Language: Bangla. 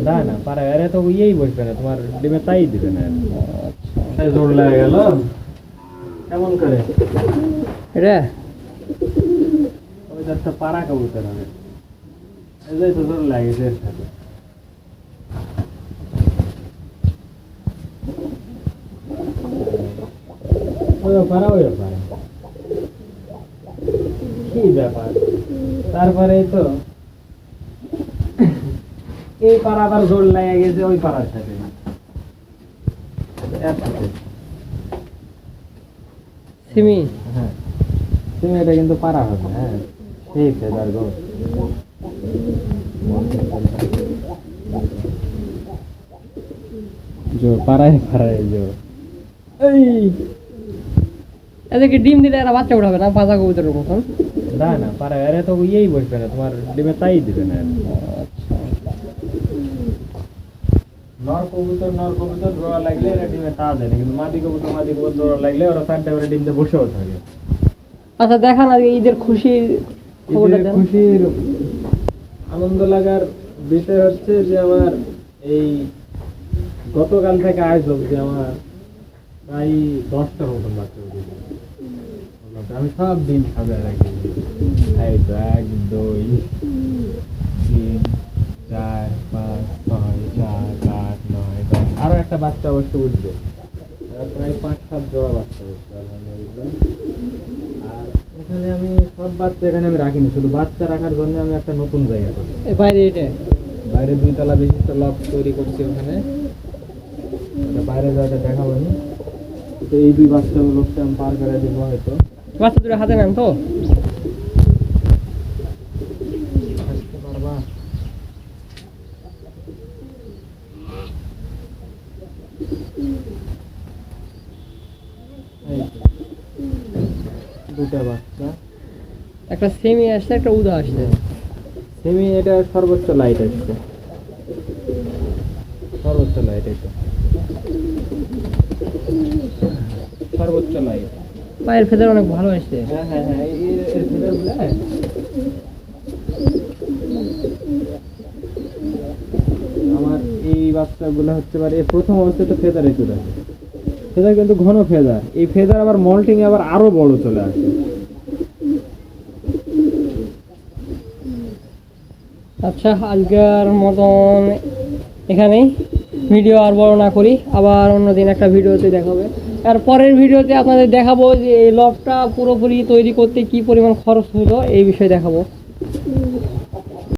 না না পারে আরে তো ইয়েই বসবে না তোমার ডিমে তাই দিবে না আচ্ছা জোর লাগে গেল কেমন করে এটা ওই একটা পাড়া কবুতর হবে এই তো জোর লাগে এর সাথে ওই পাড়া কি ব্যাপার তারপরে তো এই পাড়া আবার জোর লাগে গেছে ওই পাড়ার সাথে সিমি হ্যাঁ তুমি এটা কিন্তু পারা হবে হ্যাঁ সেই ফেদার গো জো পারায় জো এই এদেরকে ডিম দিলে এরা বাচ্চা উঠাবে না পাজা কবুতরের মতন না না পারায় আরে তো ইয়েই বসবে না তোমার ডিমে তাই দিবে না নর কবুতর জোড়া লাগলে এরা ডিমে তা দেয় না কিন্তু মাদি কবুতর জোড়া লাগলে ওরা চারটে করে ডিমতে বসেও থাকে আচ্ছা দেখা না ঈদের খুশির খবরটা দেন খুশির আনন্দ লাগার বিষয় হচ্ছে যে আমার এই গতকাল থেকে আজ অবধি আমার প্রায় 10টার মতন বাচ্চা উঠেছে আমি সব দিন খাবে রাখি এই তো 1 2 3 4 5 6 7 8 9 10 আরো একটা বাচ্চা অবশ্য উঠবে প্রায় 5-7 জোড়া বাচ্চা উঠবে আলহামদুলিল্লাহ আর এখানে আমি সব বাচ্চা এখানে আমি রাখিনি শুধু বাচ্চা রাখার জন্য আমি একটা নতুন জায়গা করি বাইরে এটা বাইরে 2 তলা বিশিষ্ট লক তৈরি করছি ওখানে বাইরে যাওয়াটা দেখাবো না তো এই 2 বাচ্চাগুলোকে আমি পার করে দিব হয়তো বাচ্চা দুটো হাতে নেন তো আসতে পারবা এই দুটো বাচ্চা একটা সেমি আসছে একটা উদা আসছে সেমি এটা সর্বোচ্চ লাইট আসছে সর্বোচ্চ লাইট এটা সর্বোচ্চ লাইট পায়ের ফেদার অনেক ভালো আসছে হ্যাঁ হ্যাঁ হ্যাঁ এর ফেদারগুলো আমার এই বাচ্চাগুলো হচ্ছে এবার এই প্রথম অবস্থায় তো ফেদার এসে থাকে ফেদার কিন্তু ঘন ফেদার এই ফেদার আবার মল্টিং আবার আরো বড় চলে আসে আচ্ছা আজকের মতন এখানেই ভিডিও আর বড় না করি আবার অন্যদিন একটা ভিডিওতে দেখাবে আর পরের ভিডিওতে আপনাদের দেখাবো যে এই লফটা পুরোপুরি তৈরি করতে কি পরিমাণ খরচ হলো এই বিষয়ে দেখাবো